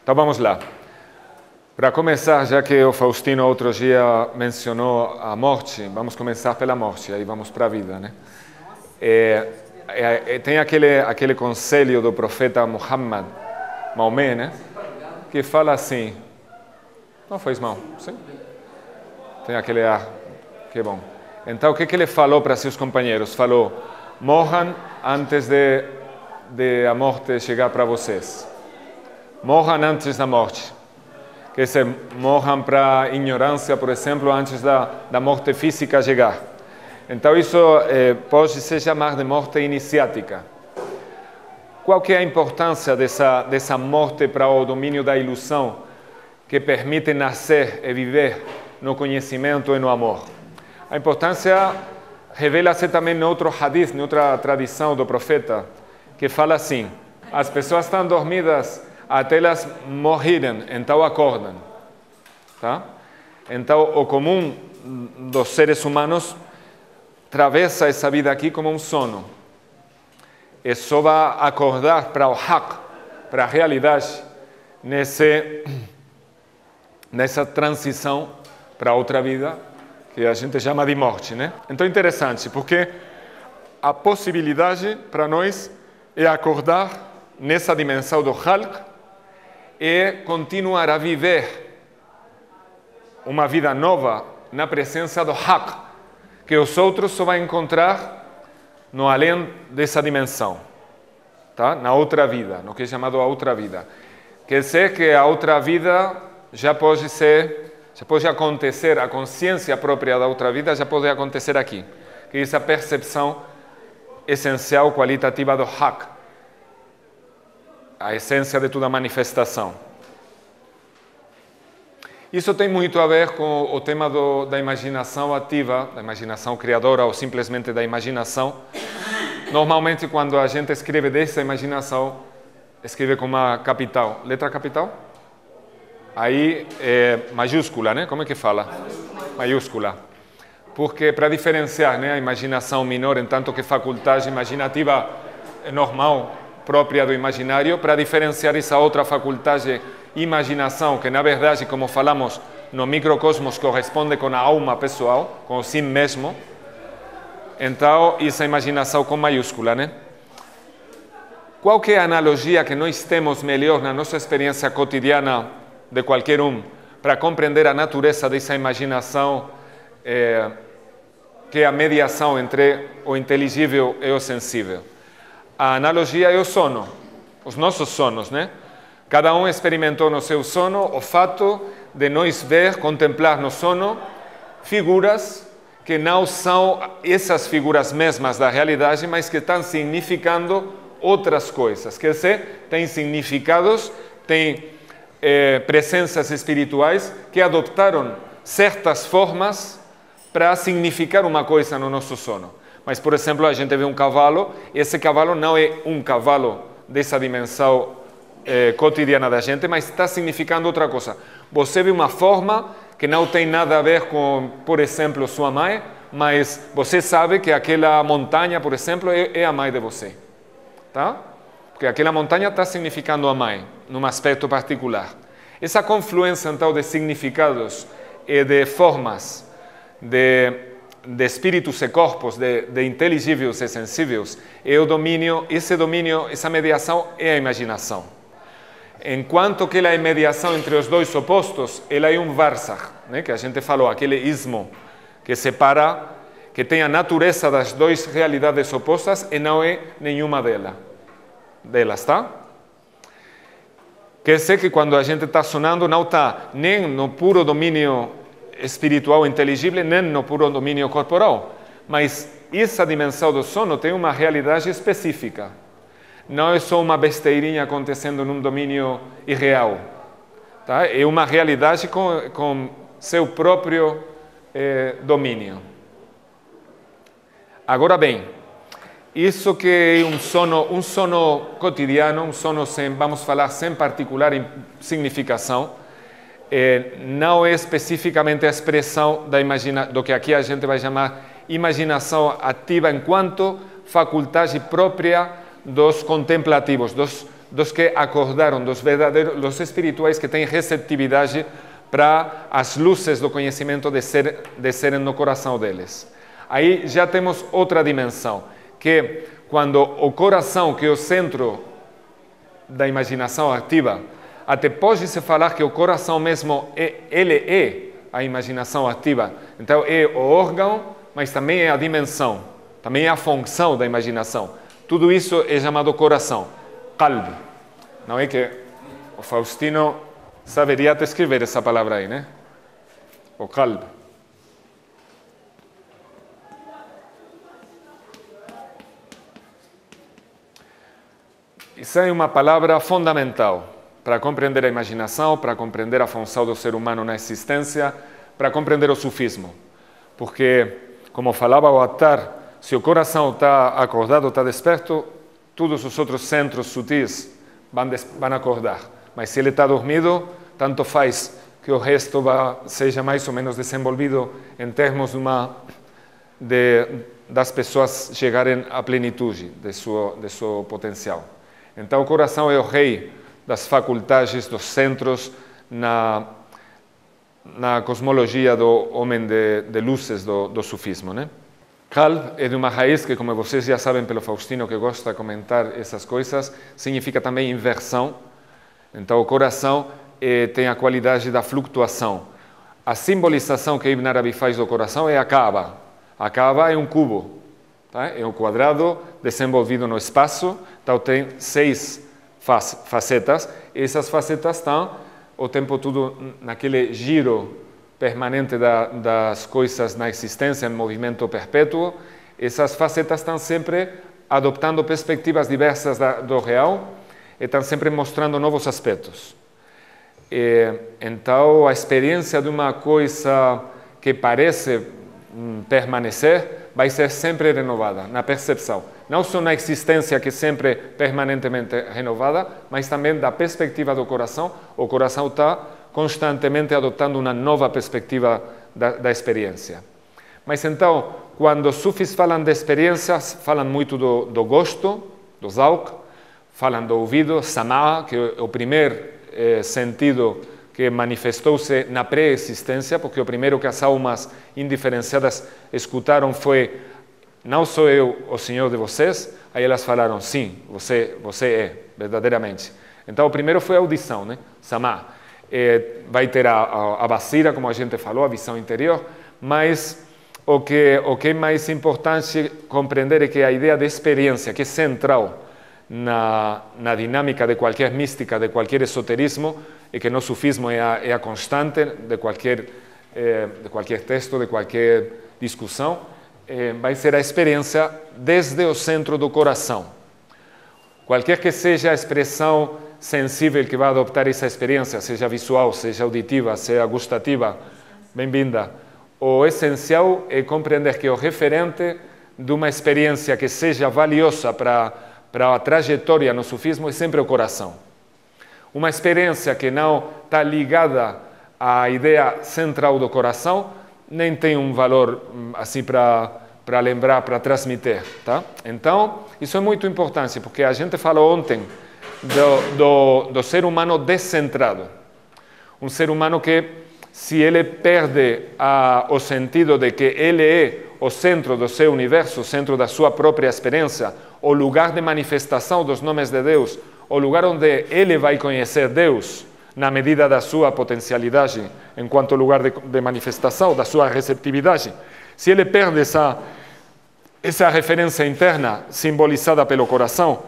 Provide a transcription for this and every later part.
Então vamos lá. Para começar, já que o Faustino outro dia mencionou a morte, vamos começar pela morte, aí vamos para a vida, né? Tem aquele conselho do profeta Muhammad, Maomé, né? Que fala assim, não fez mal, sim? Tem aquele ar, que bom. Então, o que ele falou para seus companheiros? Falou, morram antes de a morte chegar para vocês. Morram antes da morte. Que se morram para ignorância, por exemplo, antes da morte física chegar. Então, isso pode se chamar de morte iniciática. Qual que é a importância dessa morte para o domínio da ilusão que permite nascer e viver no conhecimento e no amor? A importância revela-se também em outro hadith, em outra tradição do profeta, que fala assim, as pessoas estão dormidas até elas morrerem, então acordam. Tá? Então, o comum dos seres humanos atravessa essa vida aqui como um sono. E só vai acordar para o haq, para a realidade, nessa transição para outra vida, que a gente chama de morte, né? Então, interessante, porque a possibilidade para nós é acordar nessa dimensão do halq e continuar a viver uma vida nova na presença do haq, que os outros só vão encontrar no além dessa dimensão, tá? Na outra vida, no que é chamado a outra vida. Quer dizer que a outra vida já pode acontecer, a consciência própria da outra vida já pode acontecer aqui, que é essa percepção essencial, qualitativa do haq, a essência de toda manifestação. Isso tem muito a ver com o tema da imaginação ativa, da imaginação criadora ou simplesmente da imaginação. Normalmente, quando a gente escreve dessa imaginação, escreve com uma capital. Letra capital? Aí é maiúscula, né? Como é que fala? Maiúscula. Porque para diferenciar, né, a imaginação menor, em tanto que faculdade imaginativa normal, própria do imaginário, para diferenciar essa outra faculdade imaginação, que na verdade, como falamos, no microcosmos corresponde com a alma pessoal, com o si mesmo. Então, essa imaginação com maiúscula, né? Qual que é a analogia que nós temos melhor na nossa experiência cotidiana de qualquer para compreender a natureza dessa imaginação, que é a mediação entre o inteligível e o sensível? A analogia é o sono, os nossos sonos, né? Cada um experimentou no seu sono o fato de nós ver, contemplar no sono figuras que não são essas figuras mesmas da realidade, mas que estão significando outras coisas. Quer dizer, têm significados, têm presenças espirituais que adoptaram certas formas para significar uma coisa no nosso sono. Mas, por exemplo, a gente vê um cavalo, e esse cavalo não é um cavalo dessa dimensão cotidiana da gente, mas está significando outra coisa. Você vê uma forma que não tem nada a ver com, por exemplo, sua mãe, mas você sabe que aquela montanha, por exemplo, é a mãe de você. Tá? Porque aquela montanha está significando a mãe, num aspecto particular. Essa confluência, então, de significados e de formas, de espíritos e corpos, de inteligíveis e sensíveis, é o domínio, essa mediação é a imaginação. Enquanto que ela é mediação entre os dois opostos, ela é um varsach, né? Que a gente falou, aquele ismo que separa, que tem a natureza das duas realidades opostas e não é nenhuma delas, tá? Quer dizer que quando a gente está sonando, não está nem no puro domínio espiritual inteligível, nem no puro domínio corporal. Mas essa dimensão do sono tem uma realidade específica. Não é só uma besteirinha acontecendo num domínio irreal. Tá? É uma realidade com seu próprio domínio. Agora bem, isso que é um sono cotidiano, um sono sem, vamos falar, sem particular significação, não é especificamente a expressão do que aqui a gente vai chamar imaginação ativa enquanto faculdade própria dos contemplativos, dos que acordaram, dos verdadeiros, dos espirituais que têm receptividade para as luzes do conhecimento descerem no coração deles. Aí já temos outra dimensão, que quando o coração, que é o centro da imaginação ativa, até pode se falar que o coração mesmo, ele é a imaginação ativa. Então é o órgão, mas também é a dimensão, também é a função da imaginação. Tudo isso é chamado coração, qalb. Não é que o Faustino saberia até escrever essa palavra aí, né? O qalb. Isso é uma palavra fundamental para compreender a imaginação, para compreender a função do ser humano na existência, para compreender o sufismo. Porque, como falava o Attar, se o coração está acordado, está desperto, todos os outros centros sutis vão acordar. Mas se ele está dormido, tanto faz que o resto seja mais ou menos desenvolvido em termos das pessoas chegarem à plenitude de seu potencial. Então, o coração é o rei das faculdades, dos centros, na cosmologia do homem de luzes do sufismo, né? Qalb é de uma raiz que, como vocês já sabem pelo Faustino, que gosta de comentar essas coisas, significa também inversão. Então, o coração tem a qualidade da flutuação. A simbolização que Ibn Arabi faz do coração é a Kaaba. A Kaaba é um cubo, tá? É um quadrado desenvolvido no espaço, então tem 6 facetas. Essas facetas estão o tempo todo naquele giro permanente das coisas na existência, em movimento perpétuo. Essas facetas estão sempre adoptando perspectivas diversas do real e estão sempre mostrando novos aspectos. Então, a experiência de uma coisa que parece permanecer vai ser sempre renovada na percepção. Não só na existência, que é sempre permanentemente renovada, mas também da perspectiva do coração. O coração está constantemente adotando uma nova perspectiva da experiência. Mas então, quando os sufis falam de experiências, falam muito do gosto, do zawq, falam do ouvido, sam'a, que é o primeiro sentido que manifestou-se na pré-existência, porque o primeiro que as almas indiferenciadas escutaram foi: não sou eu o Senhor de vocês? Aí elas falaram: sim, você é, verdadeiramente. Então, o primeiro foi a audição, né? Sam'a. Vai ter a basira, como a gente falou, a visão interior, mas o que é mais importante compreender é que a ideia de experiência, que é central na dinâmica de qualquer mística, de qualquer esoterismo, e que no sufismo é a constante de qualquer texto, de qualquer discussão, vai ser a experiência desde o centro do coração. Qualquer que seja a expressão sensível que vai adoptar essa experiência, seja visual, seja auditiva, seja gustativa, bem-vinda. O essencial é compreender que o referente de uma experiência que seja valiosa para a trajetória no sufismo é sempre o coração. Uma experiência que não está ligada à ideia central do coração nem tem um valor assim para lembrar, para transmitir, tá? Então, isso é muito importante, porque a gente falou ontem do ser humano descentrado. Um ser humano que, se ele perde o sentido de que ele é o centro do seu universo, o centro da sua própria experiência, o lugar de manifestação dos nomes de Deus, o lugar onde ele vai conhecer Deus, na medida da sua potencialidade, enquanto lugar de manifestação, da sua receptividade. Se ele perde essa referência interna, simbolizada pelo coração,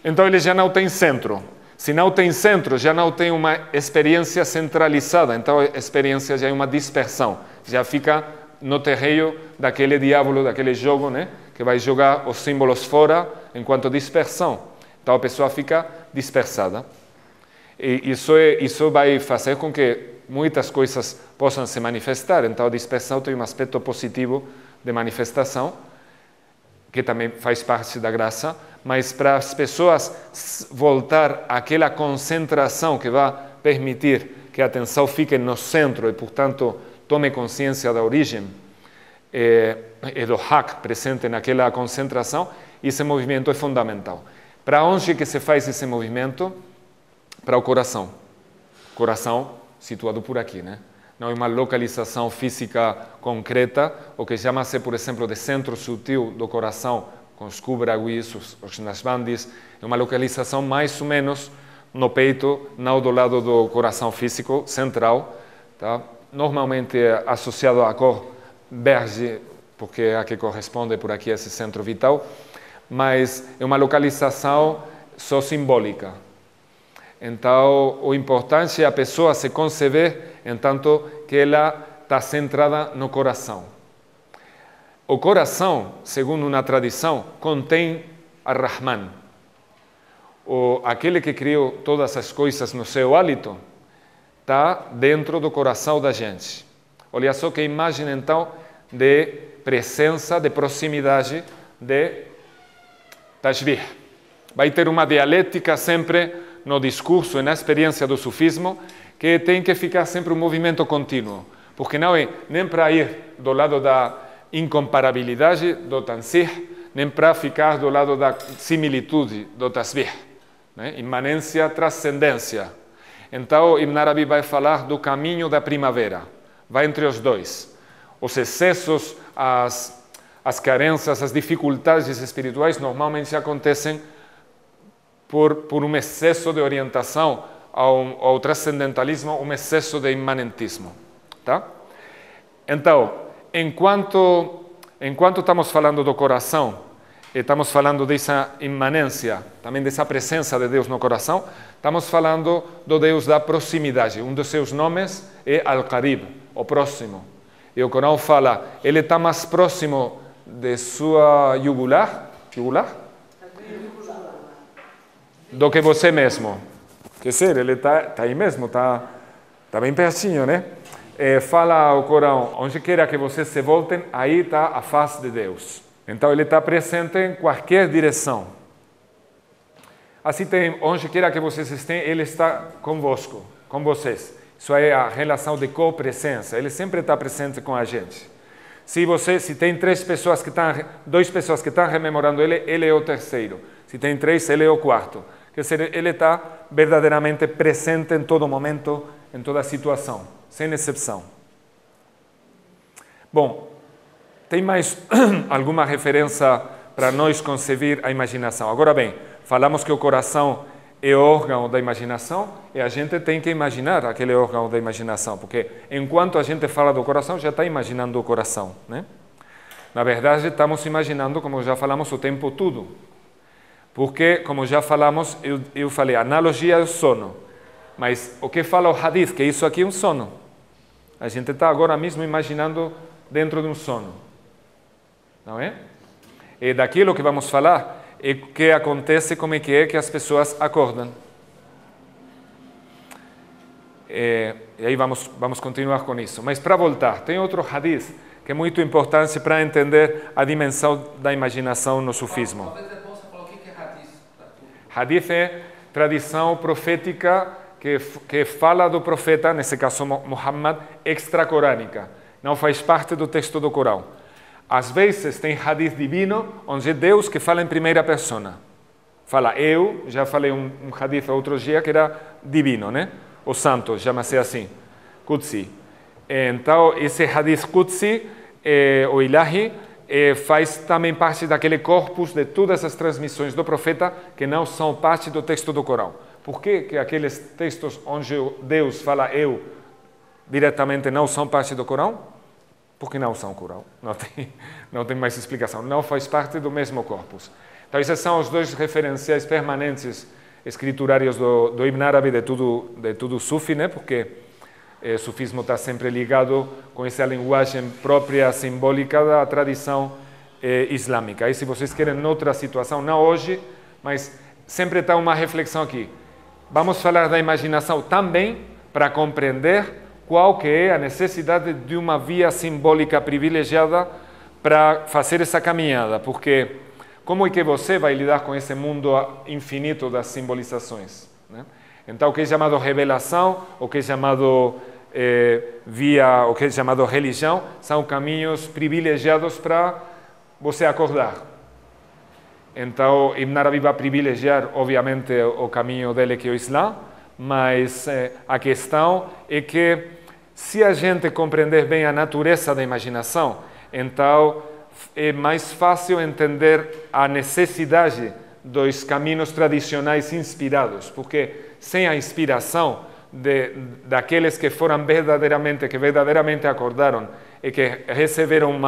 então ele já não tem centro. Se não tem centro, já não tem uma experiência centralizada. Então a experiência já é uma dispersão. Já fica no terreiro daquele diabo, daquele jogo, né? Que vai jogar os símbolos fora enquanto dispersão. Então a pessoa fica dispersada. E isso vai fazer com que muitas coisas possam se manifestar. Então a dispersão tem um aspecto positivo de manifestação, que também faz parte da graça, mas para as pessoas voltar àquela concentração que vai permitir que a atenção fique no centro e, portanto, tome consciência da origem e do haq presente naquela concentração, esse movimento é fundamental. Para onde que se faz esse movimento? Para o coração. Coração situado por aqui, né? Não é uma localização física concreta, o que chama-se, por exemplo, de centro sutil do coração, com os kubraguis, os nashbandis, é uma localização mais ou menos no peito, não do lado do coração físico, central, tá? Normalmente é associado à cor verde, porque é a que corresponde por aqui a esse centro vital, mas é uma localização só simbólica. Então, o importante é a pessoa se conceber, entanto que ela está centrada no coração. O coração, segundo uma tradição, contém a Rahman. Aquele que criou todas as coisas no seu hálito, está dentro do coração da gente. Olha só que imagem, então, de presença, de proximidade, de tashbih. Vai ter uma dialética sempre no discurso e na experiência do sufismo, que tem que ficar sempre um movimento contínuo, porque não é nem para ir do lado da incomparabilidade do tansih, nem para ficar do lado da similitude do tasbih, né? Imanência, transcendência. Então, Ibn Arabi vai falar do caminho da primavera, vai entre os dois. Os excessos, as carências, as dificuldades espirituais normalmente acontecem por um excesso de orientação ao transcendentalismo, um excesso de imanentismo. Tá? Então, enquanto estamos falando do coração, estamos falando dessa imanência, também dessa presença de Deus no coração, estamos falando do Deus da proximidade. Um dos seus nomes é Al-Qarib, o próximo. E o Corão fala, ele está mais próximo de sua jugular do que você mesmo. Quer dizer, ele está aí mesmo, está bem pertinho, né? Fala o Corão, onde quer que vocês se voltem, aí está a face de Deus. Então, ele está presente em qualquer direção. Assim tem, onde quer que vocês estejam, ele está convosco, com vocês. Isso é a relação de co-presença. Ele sempre está presente com a gente. Se tem duas pessoas que estão rememorando ele, ele é o terceiro. Se tem três, ele é o quarto. Quer dizer, ele está verdadeiramente presente em todo momento, em toda situação, sem exceção. Bom, tem mais alguma referência para nós conceber a imaginação? Agora bem, falamos que o coração é o órgão da imaginação e a gente tem que imaginar aquele órgão da imaginação, porque enquanto a gente fala do coração, já está imaginando o coração, né? Na verdade, estamos imaginando, como já falamos, o tempo todo. Porque, como já falamos, eu falei, a analogia é o sono. Mas o que fala o hadith, que isso aqui é um sono. A gente está agora mesmo imaginando dentro de um sono. Não é? E daquilo que vamos falar é o que acontece, como é que as pessoas acordam. E aí vamos continuar com isso. Mas para voltar, tem outro hadith que é muito importante para entender a dimensão da imaginação no sufismo. Hadith é tradição profética que fala do profeta, nesse caso Muhammad, extracorânica. Não faz parte do texto do Corão. Às vezes tem hadith divino, onde é Deus que fala em primeira persona. Fala eu, já falei um hadith outro dia que era divino, né? O santo, chama-se assim, Qudsi. Então, esse hadith Qudsi, o Ilahi, faz também parte daquele corpus de todas as transmissões do profeta que não são parte do texto do Corão. Por que aqueles textos onde Deus fala eu diretamente não são parte do Corão? Porque não são Corão. Não tem mais explicação. Não faz parte do mesmo corpus. Então, esses são os dois referenciais permanentes escriturários do Ibn Arabi de tudo Sufi, né? Porque o sufismo está sempre ligado com essa linguagem própria, simbólica da tradição islâmica. E se vocês querem outra situação, não hoje, mas sempre está uma reflexão aqui. Vamos falar da imaginação também para compreender qual que é a necessidade de uma via simbólica privilegiada para fazer essa caminhada, porque como é que você vai lidar com esse mundo infinito das simbolizações, né? Então, o que é chamado revelação, o que é chamado o que é chamado religião, são caminhos privilegiados para você acordar. Então, Ibn Arabi vai privilegiar, obviamente, o caminho dele, que é o Islã, mas a questão é que, se a gente compreender bem a natureza da imaginação, então é mais fácil entender a necessidade dos caminhos tradicionais inspirados, porque sem a inspiração daqueles que verdadeiramente acordaram e que receberam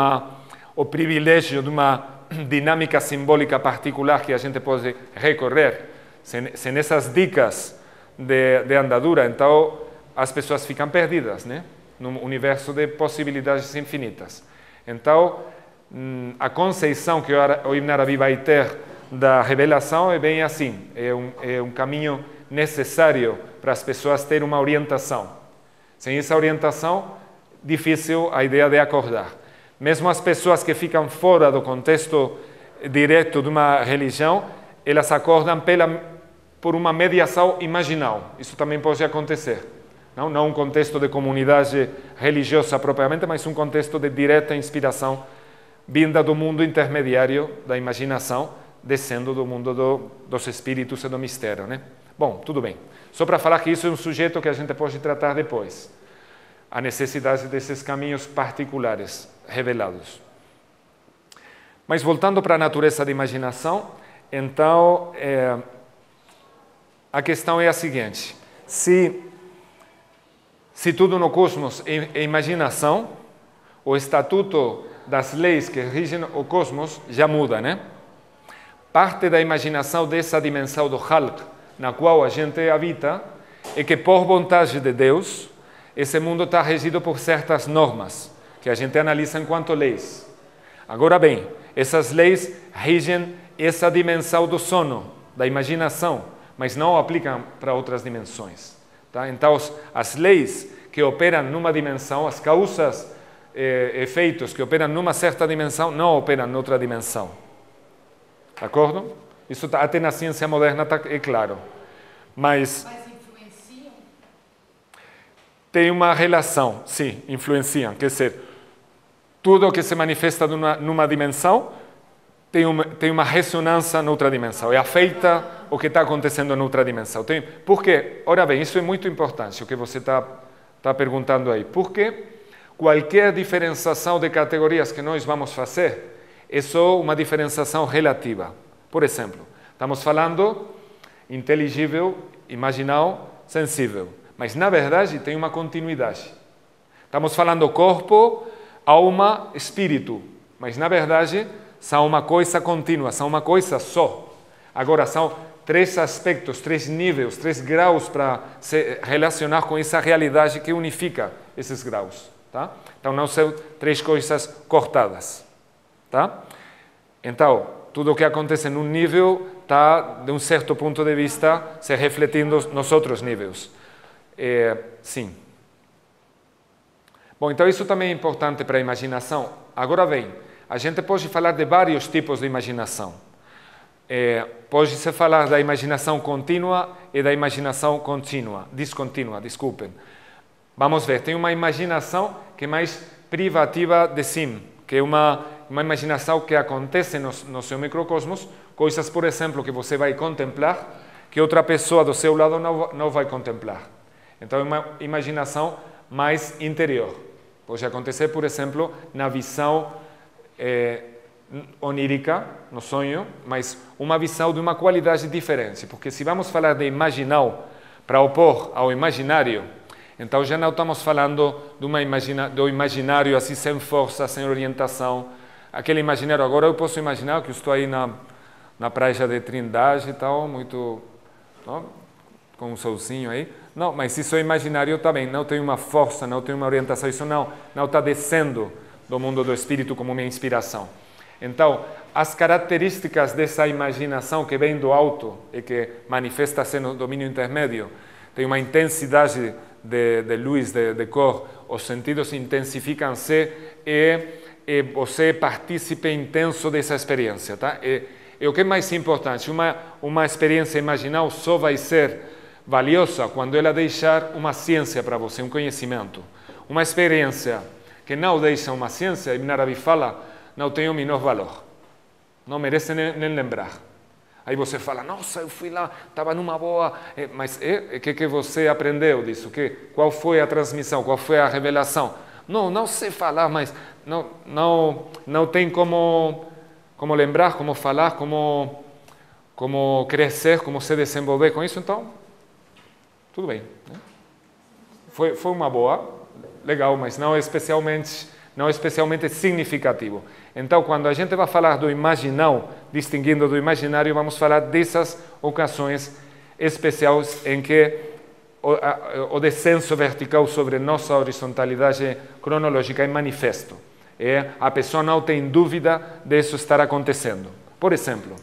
o privilégio de uma dinâmica simbólica particular que a gente pode recorrer, sem essas dicas de andadura, então as pessoas ficam perdidas, né? Num universo de possibilidades infinitas. Então, a conceição que o Ibn Arabi vai ter da revelação é bem assim, é um caminho necessário para as pessoas terem uma orientação. Sem essa orientação, difícil a ideia de acordar. Mesmo as pessoas que ficam fora do contexto direto de uma religião, elas acordam por uma mediação imaginal. Isso também pode acontecer. Não um contexto de comunidade religiosa propriamente, mas um contexto de direta inspiração vinda do mundo intermediário da imaginação, descendo do mundo dos espíritos e do mistério, né? Bom, tudo bem. Só para falar que isso é um sujeito que a gente pode tratar depois. A necessidade desses caminhos particulares revelados. Mas voltando para a natureza da imaginação, então, a questão é a seguinte: se tudo no cosmos é imaginação, o estatuto das leis que regem o cosmos já muda, né? Parte da imaginação dessa dimensão do Khalq, na qual a gente habita, é que, por vontade de Deus, esse mundo está regido por certas normas, que a gente analisa enquanto leis. Agora bem, essas leis regem essa dimensão do sono, da imaginação, mas não aplicam para outras dimensões. Tá? Então, as leis que operam numa dimensão, as causas, efeitos que operam numa certa dimensão, não operam noutra dimensão. De acordo? Isso até na ciência moderna é claro. Mas influenciam? Tem uma relação, sim, influenciam. Quer dizer, tudo que se manifesta numa dimensão tem uma ressonância noutra dimensão. E afeta o que está acontecendo noutra dimensão. Porque, ora bem, isso é muito importante, o que você está perguntando aí. Porque qualquer diferenciação de categorias que nós vamos fazer é só uma diferenciação relativa. Por exemplo, estamos falando inteligível, imaginal, sensível. Mas, na verdade, tem uma continuidade. Estamos falando corpo, alma, espírito. Mas, na verdade, são uma coisa contínua, são uma coisa só. Agora, são 3 aspectos, 3 níveis, 3 graus para se relacionar com essa realidade que unifica esses graus. Tá? Então, não são 3 coisas cortadas. Tá? Então, tudo o que acontece num nível está, de um certo ponto de vista, se refletindo nos outros níveis. Sim. Bom, então isso também é importante para a imaginação. Agora bem, a gente pode falar de vários tipos de imaginação. Pode-se falar da imaginação contínua e da imaginação descontínua, desculpem. Vamos ver, tem uma imaginação que é mais privativa de si, que é uma imaginação que acontece no seu microcosmos, coisas, por exemplo, que você vai contemplar, que outra pessoa do seu lado não vai contemplar. Então, é uma imaginação mais interior. Pode acontecer, por exemplo, na visão onírica, no sonho, mas uma visão de uma qualidade diferente. Porque se vamos falar de imaginal para opor ao imaginário, então já não estamos falando do imaginário assim sem força, sem orientação. Aquele imaginário, agora eu posso imaginar que eu estou aí na praia de Trindade e tal, muito, não, com um solzinho aí. Não, mas isso é imaginário também, não tem uma força, não tem uma orientação, isso não está descendo do mundo do espírito como uma inspiração. Então, as características dessa imaginação que vem do alto e que manifesta-se no domínio intermédio, tem uma intensidade de luz, de cor, os sentidos intensificam-se e você é partícipe intenso dessa experiência. Tá? E o que é mais importante, uma experiência imaginal só vai ser valiosa quando ela deixar uma ciência para você, um conhecimento. Uma experiência que não deixa uma ciência, Ibn Arabi fala, não tem o menor valor. não merece nem lembrar. Aí você fala, nossa, eu fui lá, estava numa boa, mas o que você aprendeu disso? Qual foi a transmissão? Qual foi a revelação? Não sei falar, mas não tem como lembrar, como falar, como crescer, como se desenvolver com isso, então, tudo bem. Né? Foi uma boa, legal, mas não especialmente significativo. Então, quando a gente vai falar do imaginal, distinguindo do imaginário, vamos falar dessas ocasiões especiais em que o descenso vertical sobre nossa horizontalidade cronológica é manifesto. A pessoa não tem dúvida disso estar acontecendo. Por exemplo,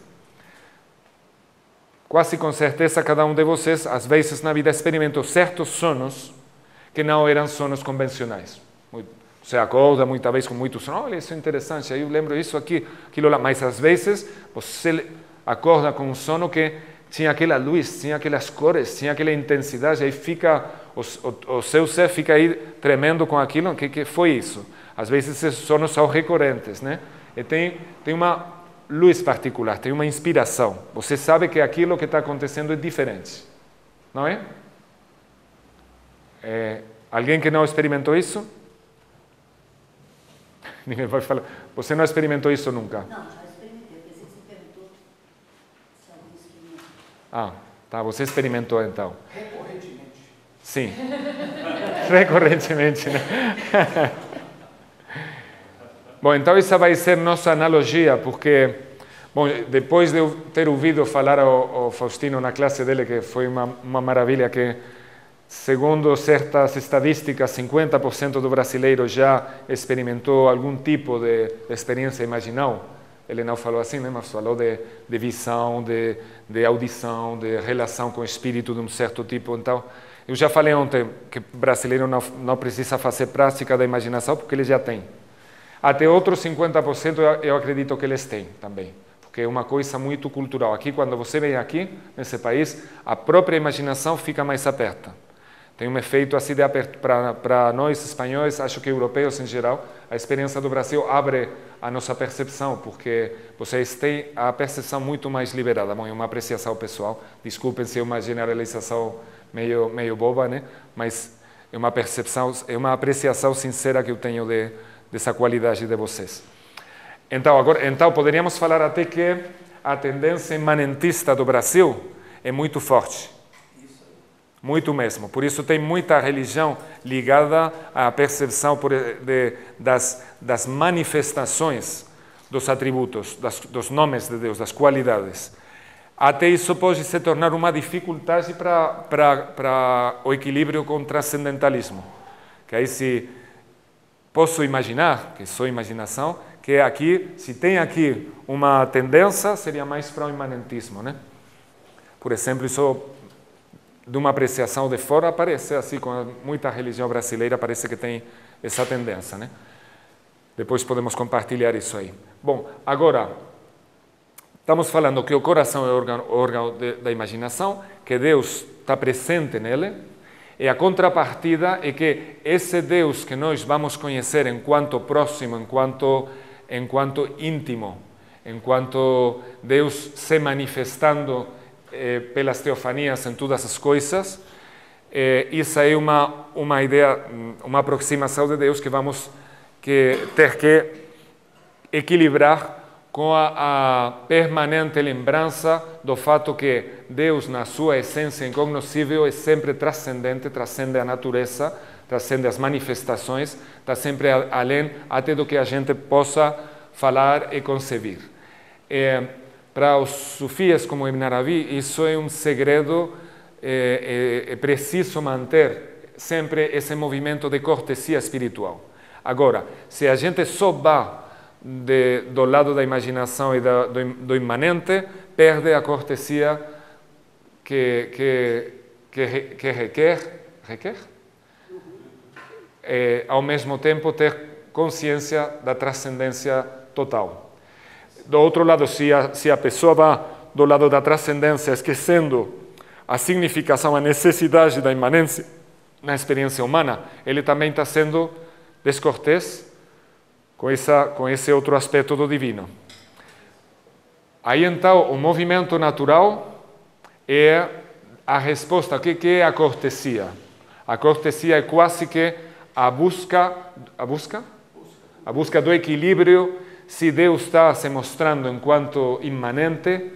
quase com certeza cada um de vocês, às vezes na vida, experimentou certos sonos que não eram sonos convencionais. Você acorda muitas vezes com muito sono, olha, isso é interessante, aí eu lembro isso aqui, aquilo lá. Mas às vezes você acorda com um sono que tinha aquela luz, tinha aquelas cores, tinha aquela intensidade, aí fica, o seu ser fica aí tremendo com aquilo, que foi isso? Às vezes esses sonos são recorrentes, né? E tem uma luz particular, tem uma inspiração. Você sabe que aquilo que está acontecendo é diferente, não é? Alguém que não experimentou isso? Ninguém vai falar. Você não experimentou isso nunca? Não, já experimentei. Eu pensei que você perguntou se alguém experimentou. Ah, tá. Você experimentou então? Recorrentemente. Sim. Recorrentemente, né? Bom, então essa vai ser nossa analogia, porque, bom, depois de eu ter ouvido falar ao Faustino na classe dele, que foi uma maravilha, que segundo certas estatísticas, 50% do brasileiro já experimentou algum tipo de experiência imaginal. Ele não falou assim, né? Mas falou de visão, de audição, de relação com o espírito de um certo tipo. Então, eu já falei ontem que o brasileiro não precisa fazer prática da imaginação, porque ele já tem. Até outros 50% eu acredito que eles têm também, porque é uma coisa muito cultural. Aqui, quando você vem aqui, nesse país, a própria imaginação fica mais aberta. Tem um efeito assim de aberto para nós espanhóis, acho que europeus em geral, a experiência do Brasil abre a nossa percepção, porque vocês têm a percepção muito mais liberada. Bom, é uma apreciação pessoal, desculpem se é uma generalização meio boba, né? Mas é uma percepção, é uma apreciação sincera que eu tenho dessa qualidade de vocês. Então poderíamos falar até que a tendência imanentista do Brasil é muito forte. Muito mesmo. Por isso tem muita religião ligada à percepção das manifestações dos atributos, dos nomes de Deus, das qualidades. Até isso pode se tornar uma dificuldade para o equilíbrio com o transcendentalismo. Que aí se posso imaginar, que sou imaginação, que aqui, se tem aqui uma tendência, seria mais para o imanentismo, né? Por exemplo, isso de uma apreciação de fora aparece assim, com muita religião brasileira parece que tem essa tendência, né? Depois podemos compartilhar isso aí. Bom, agora, estamos falando que o coração é o órgão da imaginação, que Deus está presente nele, e a contrapartida é que esse Deus que nós vamos conhecer enquanto próximo, enquanto íntimo, enquanto Deus se manifestando pelas teofanias em todas as coisas, isso é uma ideia, uma aproximação de Deus que vamos ter que equilibrar com a permanente lembrança do fato que Deus, na sua essência incognoscível, é sempre transcendente, transcende a natureza, transcende as manifestações, está sempre além até do que a gente possa falar e conceber. Para os sufis como Ibn Arabi, isso é um segredo, é preciso manter sempre esse movimento de cortesia espiritual. Agora, se a gente só vai do lado da imaginação e do imanente, perde a cortesia que requer ao mesmo tempo ter consciência da transcendência total. Do outro lado, se a pessoa vai do lado da transcendência, esquecendo a significação, a necessidade da imanência na experiência humana, ele também está sendo descortês com esse outro aspecto do divino. Aí, então, o movimento natural é a resposta. O que é a cortesia? A cortesia é quase que a busca do equilíbrio. Se Deus está se mostrando enquanto imanente,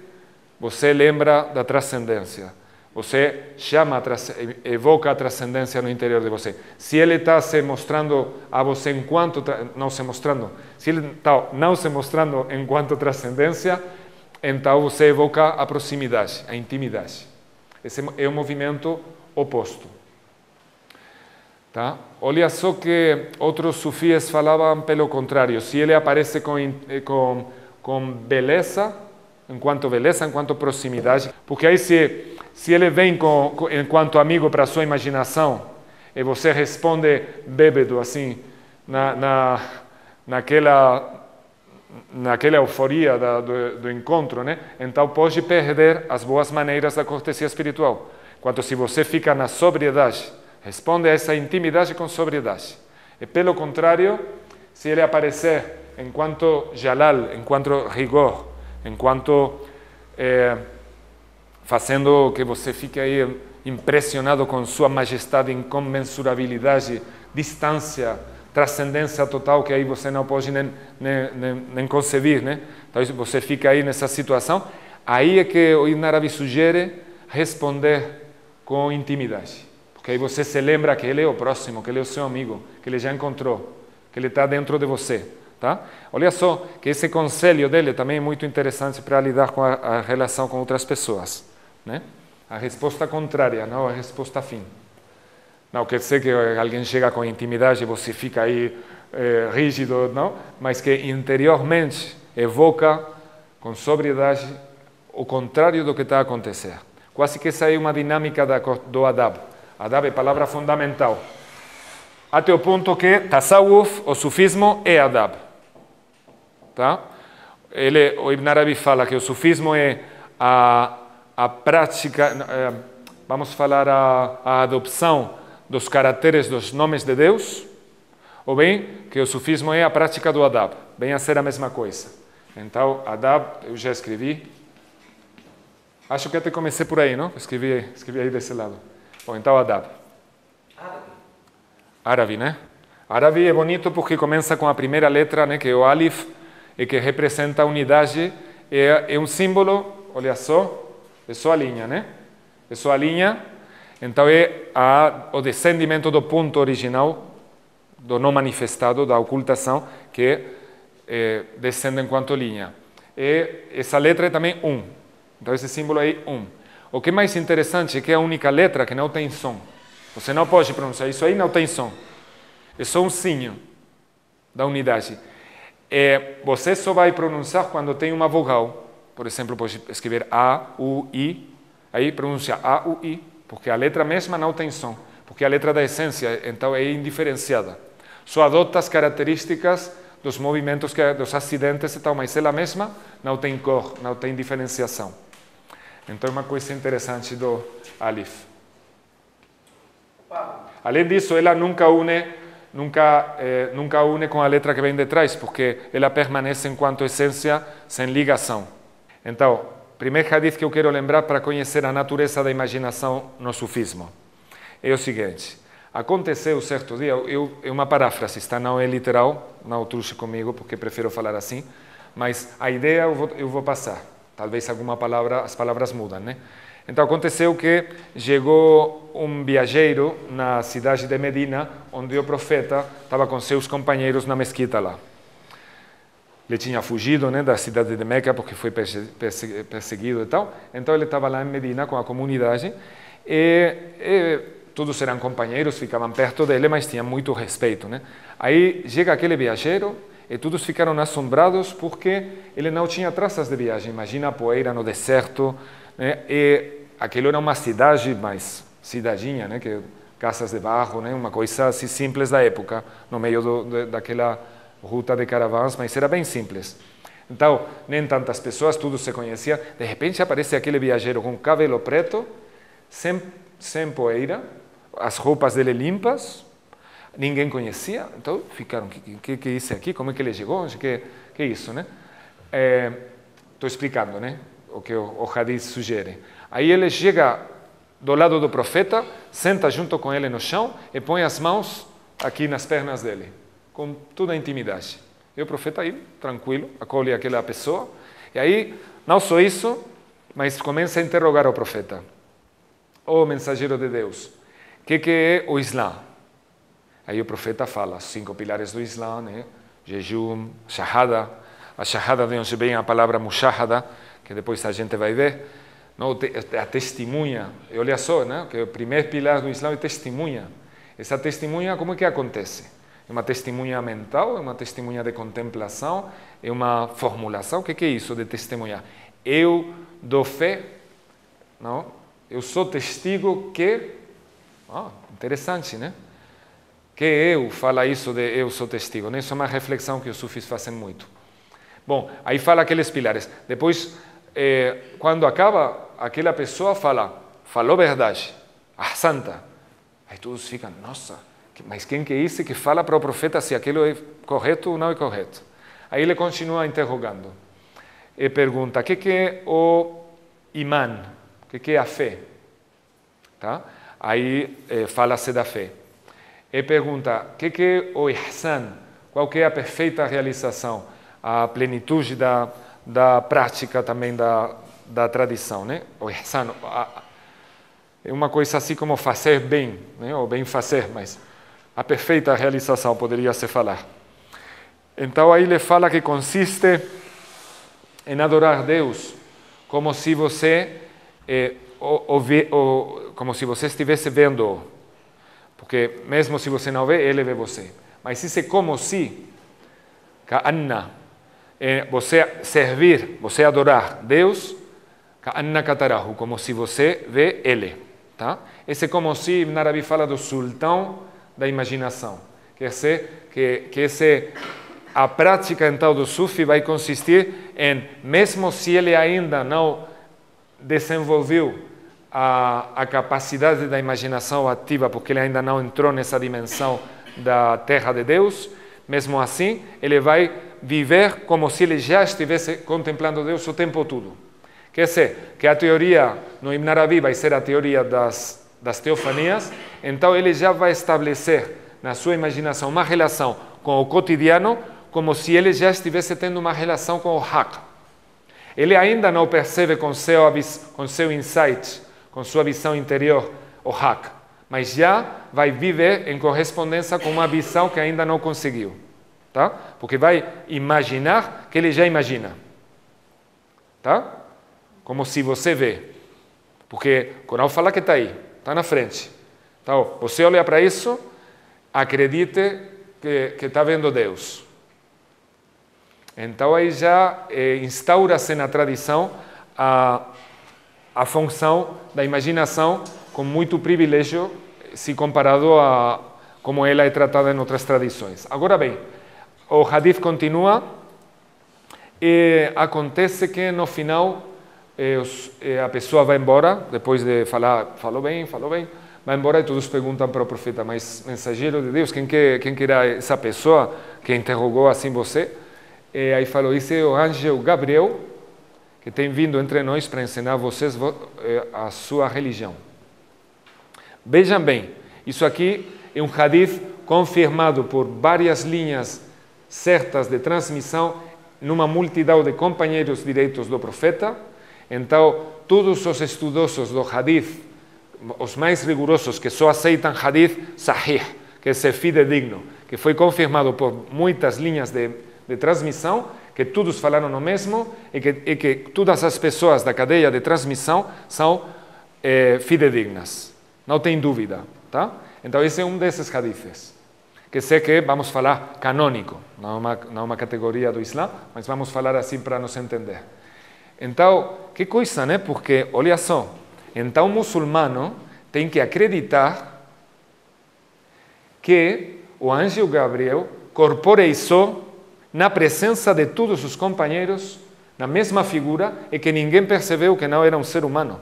você lembra da transcendência. Você evoca a transcendência no interior de você. Se Ele está se mostrando a você enquanto... Se Ele está não se mostrando enquanto transcendência, então você evoca a proximidade, a intimidade. Esse é o movimento oposto. Tá? Olha só que outros sufis falavam pelo contrário. Se ele aparece com beleza, enquanto proximidade, porque aí se ele vem enquanto amigo para a sua imaginação e você responde bêbado, assim, naquela euforia do encontro, né? Então pode perder as boas maneiras da cortesia espiritual. Enquanto se você fica na sobriedade, responde a essa intimidade com sobriedade. E pelo contrário, se ele aparecer enquanto jalal, enquanto rigor, enquanto fazendo que você fique aí impressionado com sua majestade, incomensurabilidade, distância, transcendência total, que aí você não pode nem conceber, né? Então você fica aí nessa situação. Aí é que o Ibn Arabi sugere responder com intimidade. Porque aí você se lembra que ele é o próximo, que ele é o seu amigo, que ele já encontrou, que ele está dentro de você. Tá? Olha só que esse conselho dele também é muito interessante para lidar com a relação com outras pessoas. Né? A resposta contrária, não a resposta afim. Não quer dizer que alguém chega com intimidade e você fica aí rígido, não? Mas que interiormente evoca com sobriedade o contrário do que está a acontecer. Quase que essa é uma dinâmica do adab. Adab é palavra fundamental. Até o ponto que tasawuf, o sufismo, é adab. Tá? O Ibn Arabi fala que o sufismo é a prática, vamos falar a adopção dos caracteres dos nomes de Deus, ou bem que o sufismo é a prática do adab. Vem a ser a mesma coisa. Então, adab, eu já escrevi. Acho que até comecei por aí, não? Escrevi aí desse lado. Bom, então, adab. Árabe, né? Árabe é bonito porque começa com a primeira letra, né, que é o alif, e que representa a unidade. É um símbolo, olha só, é só a linha, né? É só a linha. Então, é o descendimento do ponto original, do não manifestado, da ocultação, que descende enquanto linha. E essa letra é também Então, esse símbolo é O que é mais interessante é que é a única letra que não tem som. Você não pode pronunciar isso aí, não tem som. É só um signo da unidade. Você só vai pronunciar quando tem uma vogal. Por exemplo, pode escrever A, U, I. Aí pronuncia A, U, I. Porque a letra mesma não tem som. Porque a letra da essência, então, é indiferenciada. Só adota as características dos movimentos, dos acidentes e tal, mas ela mesma não tem cor, não tem diferenciação. Então, é uma coisa interessante do alif. Além disso, ela nunca une com a letra que vem de trás, porque ela permanece enquanto essência sem ligação. Então, primeiro hadith que eu quero lembrar para conhecer a natureza da imaginação no sufismo é o seguinte: aconteceu certo dia, é uma paráfrase, não é literal, não truxe comigo porque prefiro falar assim, mas a ideia eu vou passar. Talvez as palavras mudam, né? Então aconteceu que chegou um viajeiro na cidade de Medina, onde o profeta estava com seus companheiros na mesquita lá. Ele tinha fugido, né, da cidade de Meca porque foi perseguido e tal. Então ele estava lá em Medina com a comunidade e todos eram companheiros, ficavam perto dele, mas tinham muito respeito, né? Aí chega aquele viajeiro e todos ficaram assombrados porque ele não tinha traças de viagem. Imagina a poeira no deserto, né? E aquilo era uma cidade, mas cidadinha, né? Que casas de barro, né? Uma coisa assim simples da época, no meio daquela ruta de caravanas, mas era bem simples. Então, nem tantas pessoas, todos se conheciam. De repente aparece aquele viajeiro com cabelo preto, sem poeira, as roupas dele limpas, ninguém conhecia. Então ficaram, que é isso aqui? Como é que ele chegou? Que é isso, né? Estou explicando, né? O que o hadith sugere. Aí ele chega do lado do profeta, senta junto com ele no chão e põe as mãos aqui nas pernas dele, com toda a intimidade. E o profeta aí, tranquilo, acolhe aquela pessoa. E aí, não só isso, mas começa a interrogar o profeta. Ô mensageiro de Deus, o que é o Islã? Aí o profeta fala, 5 pilares do Islã, né? Jejum, shahada. A shahada de onde vem a palavra mushahada, que depois a gente vai ver. Não, a testemunha. E olha só, né? Que o primeiro pilar do Islã é testemunha. Essa testemunha, como é que acontece? É uma testemunha mental, é uma testemunha de contemplação, é uma formulação. O que é isso de testemunhar? Eu dou fé, não? Eu sou testigo que... interessante, né? Que eu fala isso de eu sou testigo. Né? Isso é uma reflexão que os sufis fazem muito. Bom, aí fala aqueles pilares. Depois, quando acaba, aquela pessoa fala, falou verdade, santa. Aí todos ficam, nossa, mas quem que é esse que fala para o profeta se aquilo é correto ou não é correto? Aí ele continua interrogando. E pergunta, o que é o imã? O que é a fé? Tá? Aí fala-se da fé. E pergunta, o que é o ihsan? Qual que é a perfeita realização? A plenitude da prática também da tradição, né? O ihsan é uma coisa assim como fazer bem, né? Ou bem fazer, mas a perfeita realização poderia se falar. Então aí ele fala que consiste em adorar Deus como se você como se você estivesse vendo, porque mesmo se você não vê, ele vê você. Mas isso é como se ka'anna, você servir, você adorar Deus, ka'anna katarahu, como se você vê ele. Tá? Esse é como se Ibn Arabi fala do sultão da imaginação. Quer dizer que a prática então do sufi vai consistir em, mesmo se ele ainda não desenvolveu a capacidade da imaginação ativa, porque ele ainda não entrou nessa dimensão da terra de Deus, mesmo assim, ele vai viver como se ele já estivesse contemplando Deus o tempo todo. Quer dizer, que a teoria no Ibn Arabi vai ser a teoria das teofanias, então ele já vai estabelecer na sua imaginação uma relação com o cotidiano, como se ele já estivesse tendo uma relação com o haq. Ele ainda não percebe com seu insight, com sua visão interior, o haq, mas já vai viver em correspondência com uma visão que ainda não conseguiu. Tá? Porque vai imaginar que ele já imagina. Tá? Como se você vê. Porque o Corão fala que está aí, está na frente. Então, você olha para isso, acredite que está vendo Deus. Então aí já instaura-se na tradição a função da imaginação com muito privilégio se comparado a como ela é tratada em outras tradições. Agora bem, o hadith continua e acontece que no final a pessoa vai embora, depois de falar, falou bem, vai embora e todos perguntam para o profeta, mas mensageiro de Deus, quem que era essa pessoa que interrogou assim você? E aí falou, isso é o anjo Gabriel, que tem vindo entre nós para ensinar vocês a sua religião. Vejam bem, isso aqui é um hadith confirmado por várias linhas certas de transmissão numa multidão de companheiros direitos do profeta. Então, todos os estudosos do hadith, os mais rigorosos, que só aceitam hadith sahih, que é fidedigno, que foi confirmado por muitas linhas de transmissão, que todos falaram o mesmo, e que todas as pessoas da cadeia de transmissão são fidedignas. Não tem dúvida. Tá? Então, esse é um desses hadiths. Que sei que vamos falar canônico, não uma categoria do Islã, mas vamos falar assim para nos entender. Então, que coisa, né? Porque, olha só, então o muçulmano tem que acreditar que o anjo Gabriel corporeizou na presença de todos os companheiros, na mesma figura, e que ninguém percebeu que não era um ser humano.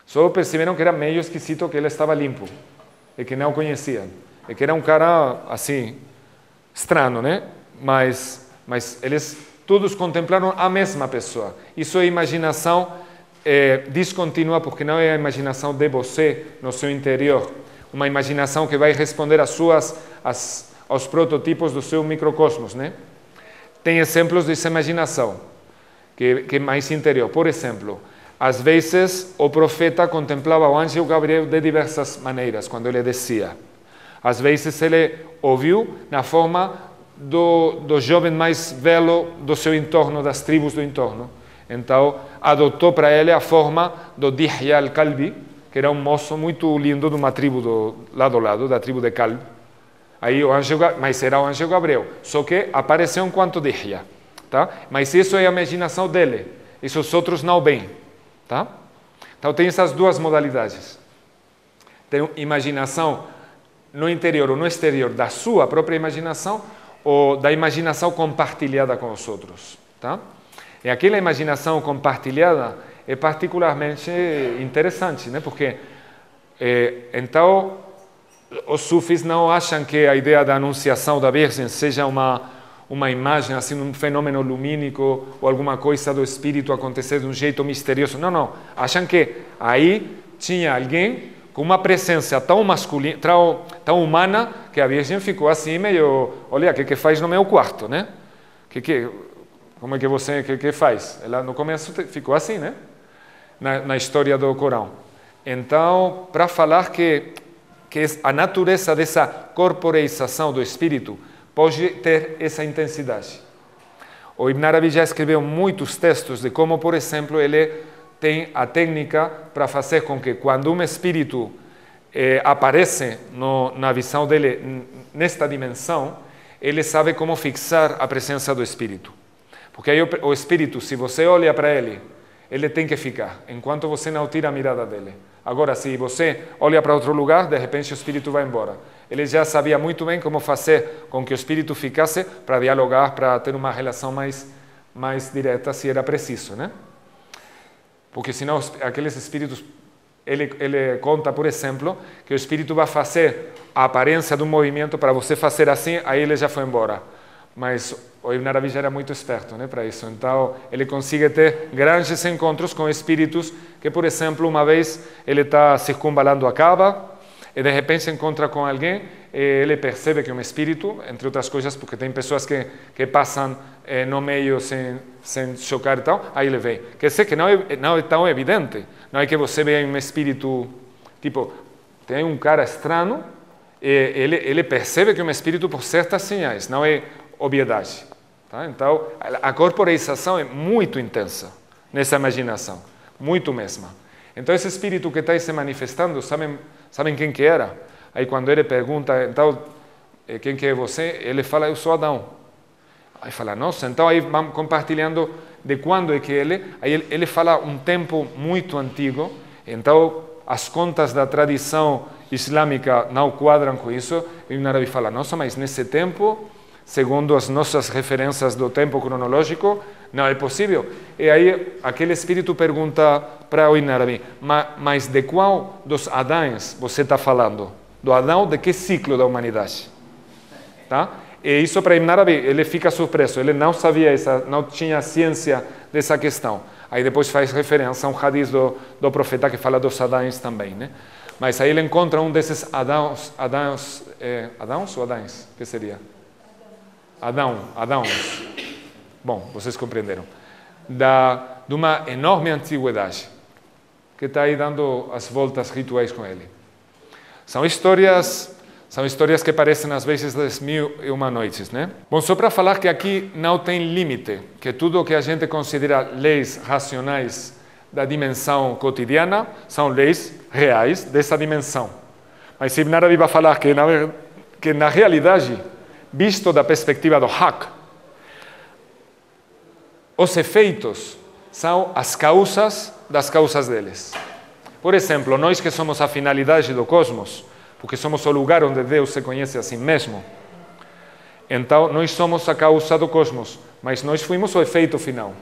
Só perceberam que era meio esquisito, que ele estava limpo, e que não conheciam, e que era um cara, assim, estranho, né? Mas eles todos contemplaram a mesma pessoa. Isso é imaginação descontínua, porque não é a imaginação de você no seu interior. Uma imaginação que vai responder aos prototipos do seu microcosmos, né? Tem exemplos dessa imaginação, que é mais interior. Por exemplo, às vezes o profeta contemplava o anjo Gabriel de diversas maneiras, quando ele descia. Às vezes ele ouviu na forma do jovem mais velho do seu entorno, das tribos do entorno. Então, adotou para ele a forma do Dihya al-Kalbi, que era um moço muito lindo de uma tribo do lado a lado, da tribo de Kalb. Aí mas era o anjo Gabriel, só que apareceu enquanto Dihya, tá? Mas isso é a imaginação dele, isso os outros não veem, tá? Então tem essas duas modalidades. Tem imaginação no interior ou no exterior da sua própria imaginação ou da imaginação compartilhada com os outros, tá? E aquela imaginação compartilhada é particularmente interessante, né? Porque então os sufis não acham que a ideia da anunciação da Virgem seja uma imagem, assim, um fenômeno lumínico ou alguma coisa do espírito acontecer de um jeito misterioso. Não, não. Acham que aí tinha alguém com uma presença tão masculina, tão humana, que a Virgem ficou assim meio, olha, o que faz no meu quarto, né? Como é que você, que faz? Ela no começo ficou assim, né? Na história do Corão. Então, para falar que a natureza dessa corporeização do espírito pode ter essa intensidade. O Ibn Arabi já escreveu muitos textos de como, por exemplo, ele tem a técnica para fazer com que quando um espírito aparece na visão dele nesta dimensão, ele sabe como fixar a presença do espírito. Porque aí o espírito, se você olha para ele, ele tem que ficar, enquanto você não tira a mirada dele. Agora, se você olha para outro lugar, de repente o espírito vai embora. Ele já sabia muito bem como fazer com que o espírito ficasse para dialogar, para ter uma relação mais direta, se era preciso, né? Porque senão aqueles espíritos, ele conta, por exemplo, que o espírito vai fazer a aparência de um movimento para você fazer assim, aí ele já foi embora. Mas o Ibn Arabi já era muito esperto, né, para isso. Então, ele consegue ter grandes encontros com espíritos que, por exemplo, uma vez ele está circunvalando a Kaaba e de repente se encontra com alguém e ele percebe que é um espírito, entre outras coisas, porque tem pessoas que passam no meio sem chocar e tal, aí ele vem. Quer dizer que não é tão evidente. Não é que você veja um espírito, tipo, tem um cara estranho e ele percebe que é um espírito por certas sinais, não é obviedade. Tá? Então, a corporeização é muito intensa nessa imaginação, muito mesmo. Então, esse espírito que está se manifestando, sabem quem que era? Aí, quando ele pergunta, então, quem que é você? Ele fala, eu sou Adão. Aí fala, nossa, então aí vamos compartilhando de quando é que ele... Aí ele fala um tempo muito antigo, então as contas da tradição islâmica não quadram com isso, e o Ibn Arabi fala, nossa, mas nesse tempo... segundo as nossas referências do tempo cronológico, não é possível. E aí aquele espírito pergunta para o Ibn Arabi, mas de qual dos Adães você está falando? Do Adão de que ciclo da humanidade? Tá? E isso para Ibn Arabi, ele fica surpreso, ele não sabia, não tinha ciência dessa questão. Aí depois faz referência a um hadith do profeta que fala dos Adães também, né? Mas aí ele encontra um desses Adãos ou Adães? O que seria? Adãos. Bom, vocês compreenderam. De uma enorme antiguidade, que está aí dando as voltas rituais com ele. São histórias que parecem às vezes das 1001 noites, né? Bom, só para falar que aqui não tem limite, que tudo o que a gente considera leis racionais da dimensão cotidiana são leis reais dessa dimensão. Mas Ibn Arabi vai falar que na realidade, visto da perspectiva do Haqq, os efeitos são as causas das causas deles. Por exemplo, nós que somos a finalidade do cosmos, porque somos o lugar onde Deus se conhece a si mesmo, então nós somos a causa do cosmos, mas nós fuimos o efeito final.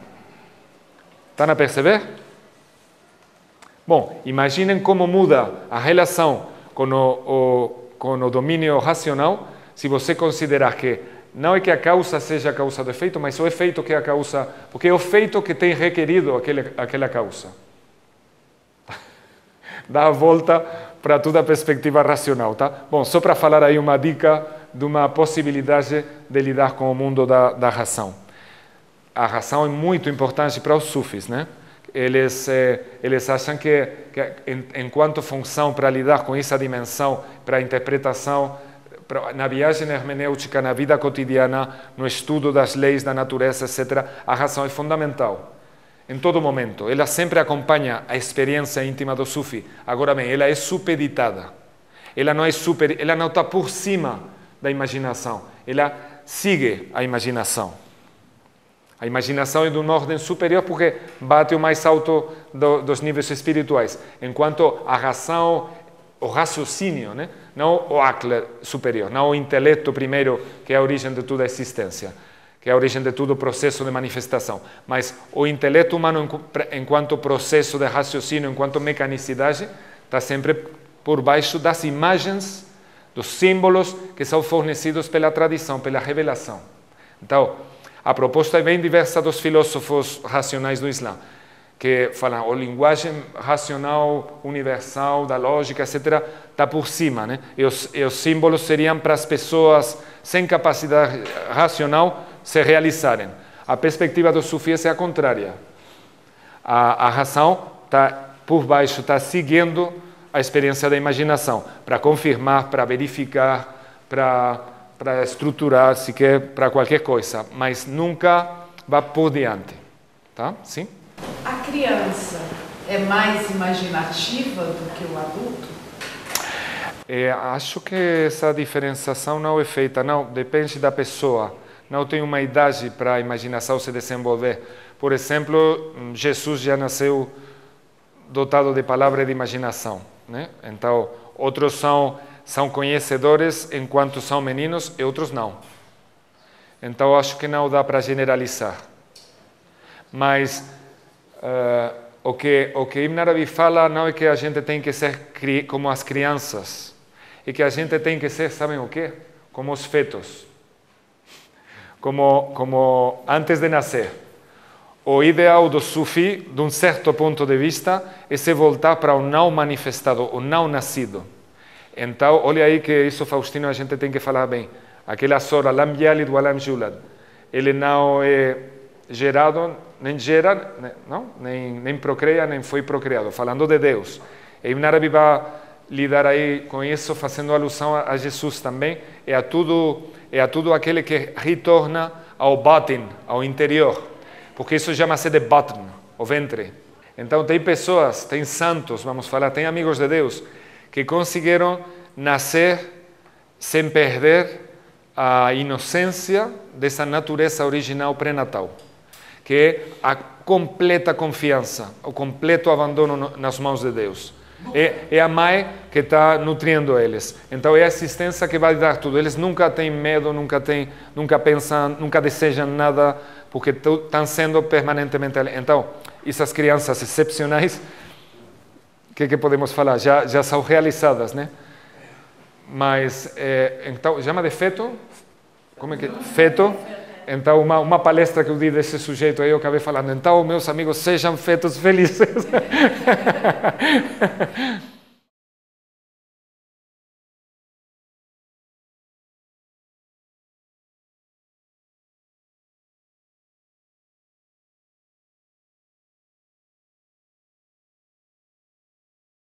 Estão a perceber? Bom, imaginem como muda a relação com o domínio racional, se você considerar que não é que a causa seja a causa do efeito, mas o efeito que é a causa, porque é o efeito que tem requerido aquela causa. Dá a volta para toda a perspectiva racional, tá? Bom, só para falar aí uma dica de uma possibilidade de lidar com o mundo da razão. A razão é muito importante para os sufis, né? Eles acham que enquanto função para lidar com essa dimensão, para a interpretação, na viagem hermenêutica, na vida cotidiana, no estudo das leis da natureza, etc., a razão é fundamental. Em todo momento. Ela sempre acompanha a experiência íntima do sufi. Agora bem, ela é supeditada. Ela não está por cima da imaginação. Ela sigue a imaginação. A imaginação é de uma ordem superior porque bate o mais alto dos níveis espirituais. Enquanto a razão, o raciocínio, né? Não o akla superior, não o intelecto primeiro, que é a origem de toda a existência, que é a origem de todo o processo de manifestação. Mas o intelecto humano, enquanto processo de raciocínio, enquanto mecanicidade, está sempre por baixo das imagens, dos símbolos que são fornecidos pela tradição, pela revelação. Então, a proposta é bem diversa dos filósofos racionais do Islã, que falam a linguagem racional, universal, da lógica, etc., está por cima, né? E os símbolos seriam para as pessoas sem capacidade racional se realizarem. A perspectiva dos sufis é a contrária. A razão está por baixo, está seguindo a experiência da imaginação, para confirmar, para verificar, para estruturar, se quer, para qualquer coisa, mas nunca vá por diante. Tá? Sim? A criança é mais imaginativa do que o adulto? Acho que essa diferenciação não é feita, não, depende da pessoa. Não tem uma idade para a imaginação se desenvolver. Por exemplo, Jesus já nasceu dotado de palavra e de imaginação, né? Então, outros são conhecedores enquanto são meninos e outros não. Então, acho que não dá para generalizar. Mas o que Ibn Arabi fala não é que a gente tem que ser como as crianças, é que a gente tem que ser, sabem o quê? Como os fetos. Como antes de nascer. O ideal do sufi, de um certo ponto de vista, é se voltar para o não manifestado, o não nascido. Então, olha aí que isso, Faustino, a gente tem que falar bem. Aquela sora, lam yalid wa lam yulad, ele não é gerado, nem gera, não? Nem procreia, nem foi procriado. Falando de Deus. E Ibn Arabi vai lidar aí com isso, fazendo alusão a Jesus também, é a tudo aquele que retorna ao batin, ao interior, porque isso chama-se de batn, o ventre. Então tem pessoas, tem santos, vamos falar, tem amigos de Deus, que conseguiram nascer sem perder a inocência dessa natureza original pré-natal, que é a completa confiança, o completo abandono nas mãos de Deus. É a mãe que está nutrindo eles. Então é a assistência que vai dar tudo. Eles nunca têm medo, nunca pensam, nunca desejam nada, porque estão sendo permanentemente. Então, essas crianças excepcionais, o que podemos falar? Já são realizadas, né? Mas, então, chama de feto? Como é que? Feto. Então, uma palestra que eu dei desse sujeito aí, eu acabei falando, então, meus amigos, sejam fetos felizes.